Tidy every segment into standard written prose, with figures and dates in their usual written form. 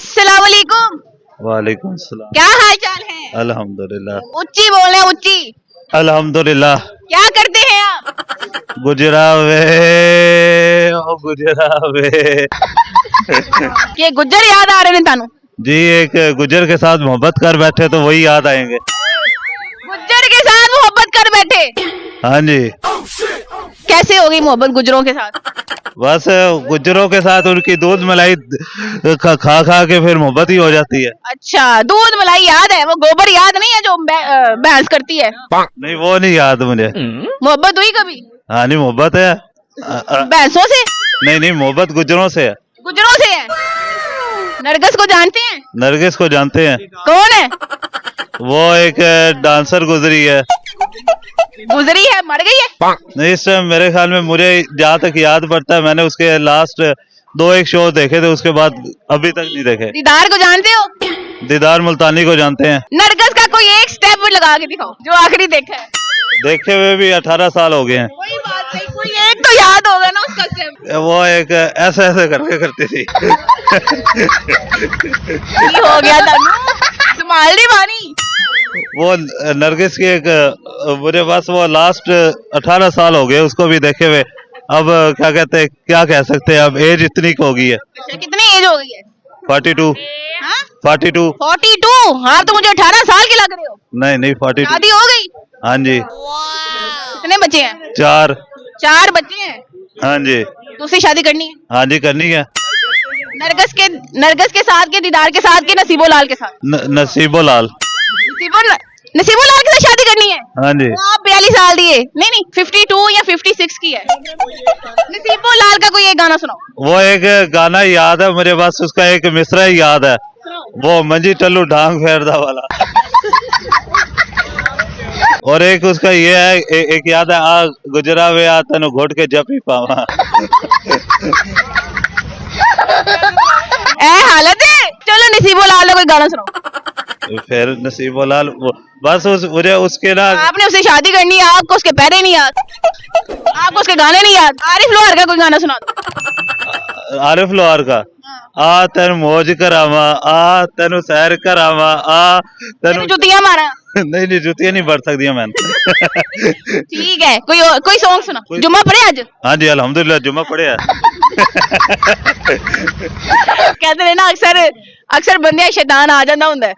अस्सलाम वालेकुम। वालेकुम सलाम। क्या हाल चाल है? अल्हम्दुलिल्लाह। उच्ची बोल रहे हैं, उच्ची। अल्हम्दुलिल्लाह। क्या करते हैं आप? गुजरा वे ओ गुजरा वे। ये गुज्जर याद आ रहे हैं तानू? जी एक गुजर के साथ मोहब्बत कर बैठे तो वही याद आएंगे। गुज्जर के साथ मोहब्बत कर बैठे? हाँ जी। कैसे हो गई मोहब्बत गुजरों के साथ? बस गुजरों के साथ उनकी दूध मलाई खा खा के फिर मोहब्बत ही हो जाती है। अच्छा, दूध मलाई याद है, वो गोबर याद नहीं है जो भैंस करती है? नहीं वो नहीं याद मुझे। मोहब्बत हुई कभी? हाँ नहीं मोहब्बत है। भैंसों से? नहीं मोहब्बत गुजरों से है। गुजरों से है। नरगिस को जानते हैं? नरगिस को जानते हैं। कौन है? वो एक डांसर गुजरी है। गुजरी है, मर गई है? नहीं इस टाइम मेरे ख्याल में मुझे जहाँ तक याद पड़ता है मैंने उसके लास्ट 2-1 शो देखे थे, उसके बाद अभी तक नहीं देखे। दीदार को जानते हो? दीदार मुल्तानी को जानते हैं। नरगिस का कोई एक स्टेप लगा के दिखाओ जो आखिरी देखा है। देखे हुए भी 18 साल हो गए हैं। कोई बात नहीं, कोई एक तो याद होगा ना उसका स्टेप। वो एक ऐसे ऐसे करके करती थी। की हो गया तानू? संभाल नहीं पानी। वो नरगिस की एक मुझे बस वो लास्ट 18 साल हो गए उसको भी देखे हुए। अब क्या कहते हैं, क्या कह सकते हैं, अब एज इतनी हो गई है। अच्छा, कितनी एज हो गई है? 42। हाँ? 42। 42? हाँ तो मुझे 18 साल के लग रहे हो। नहीं 42। शादी हो गई? हाँ जी। कितने बच्चे हैं? 4। 4 बच्चे हैं। हाँ जी। तो उससे शादी करनी है? हाँ जी करनी है। नरगिस के साथ के, दीदार के साथ के, नसीबो लाल के साथ? नसीबो लाल। नसीबो लाल के साथ शादी करनी है? हाँ जी। तो आप 42 साल दिए? नहीं 52 या 56 की है। नसीबो लाल का कोई एक गाना सुनाओ। वो एक गाना याद है मुझे, बस उसका एक मिसरा ही याद है। वो मंजी टल्लू ढांग फेरदा वाला। और एक उसका ये है, एक याद है, आ गुजरा वे आ तेन घोट के जपी पावा। ए हालत है। चलो नसीबो लाल का कोई गाना सुनाओ। फिर नसीबो लाल बस मुझे उसके ना। आपने उससे शादी करनी है, आपको उसके पहरे नहीं याद, आपको उसके गाने नहीं याद। आरिफ लोहार का कोई गाना सुना दो। आरिफ लोहार का आ तेन मौज करावा, आ तेन सैर करावा, आ तेन जुतियां मारा। नहीं जुतियां नहीं बढ़ सकती मैंने। ठीक है, कोई सॉन्ग सुना। जुम्मा पढ़े आज? हाँ जी अल्हम्दुलिल्लाह जुम्मा पढ़े। कहते हैं ना अक्सर बंदे शैतान आ जाता हुंदा है।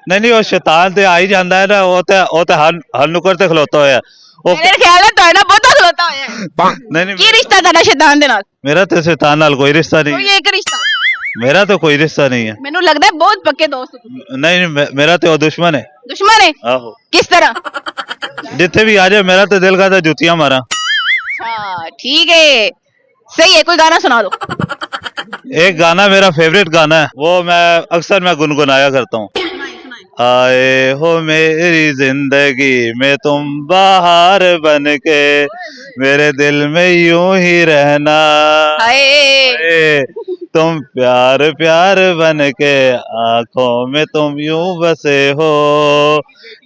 नहीं वो शैतान ते आ ही जाता है ना, वो तो हर नुकर ते खलोता होया। मेरे ख्याल है तो ना बहुत खलोता होया है। नहीं की रिश्ता तेरा शैतान दे नाल? मेरा तो शैतान नाल कोई रिश्ता नहीं। कोई एक रिश्ता? मेरा तो कोई रिश्ता नहीं है। मैनू लगदा है बहुत पक्के दोस्त। नहीं मेरा तो दुश्मन है। दुश्मन है? आहो। किस तरह? जिथे भी आ जाए मेरा तो दिल करता जुतियां मारा। अच्छा ठीक है, सही है, कोई गाना सुना दो। एक गाना मेरा फेवरेट गाना है, वो मैं गुनगुनाया करता हूँ। आए हो मेरी जिंदगी में तुम बाहर बन के, मेरे दिल में यूं ही रहना। हाय तुम प्यार प्यार बन के, आंखों में तुम यूं बसे हो,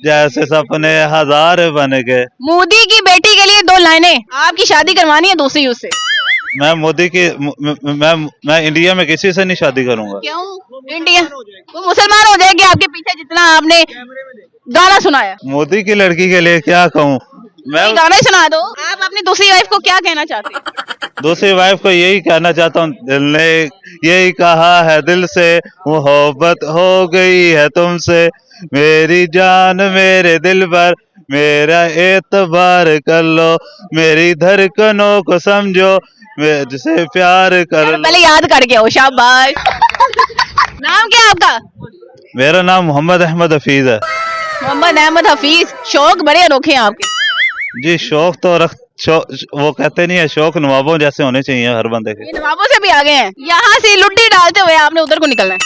जैसे सपने हजार बन के। मोदी की बेटी के लिए 2 लाइनें। आपकी शादी करवानी है दूसरी उससे। मैं मोदी की मैं इंडिया में किसी से नहीं शादी करूंगा। क्यों? इंडिया वो मुसलमान हो जाएगी आपके पीछे जितना आपने गाना सुनाया। मोदी की लड़की के लिए क्या कहूँ मैं? गाना ही सुना दो। आप अपनी दूसरी वाइफ को क्या कहना चाहते हैं? दूसरी वाइफ को यही कहना चाहता हूँ, दिल ने यही कहा है, दिल से मोहब्बत हो गई है तुमसे, मेरी जान मेरे दिल पर मेरा एतबार कर लो, मेरी धड़कनों को समझो, जिसे प्यार कर लो। पहले याद करके आओ। शाबाश। नाम क्या है आपका? मेरा नाम मोहम्मद अहमद हफीज है। मोहम्मद अहमद हफीज। शौक बड़े अनोखे हैं आपके। जी शौक तो वो कहते नहीं है, शौक नवाबों जैसे होने चाहिए हर बंदे के। ये नवाबों से भी आगे हैं। यहाँ से लुड्डी डालते हुए आपने उधर को निकलना है।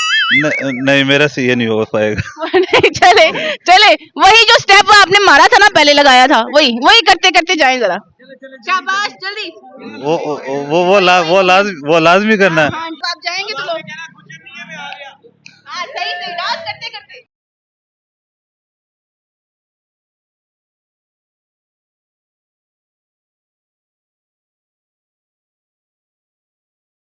नहीं मेरा से ये नहीं हो पाएगा। चले वही जो स्टेप आपने मारा था ना, पहले लगाया था, वही करते करते जाएं जरा। शाबाश जल्दी। वो लाजमी करना है। आप जाएंगे तो लोग। हाँ, सही डांस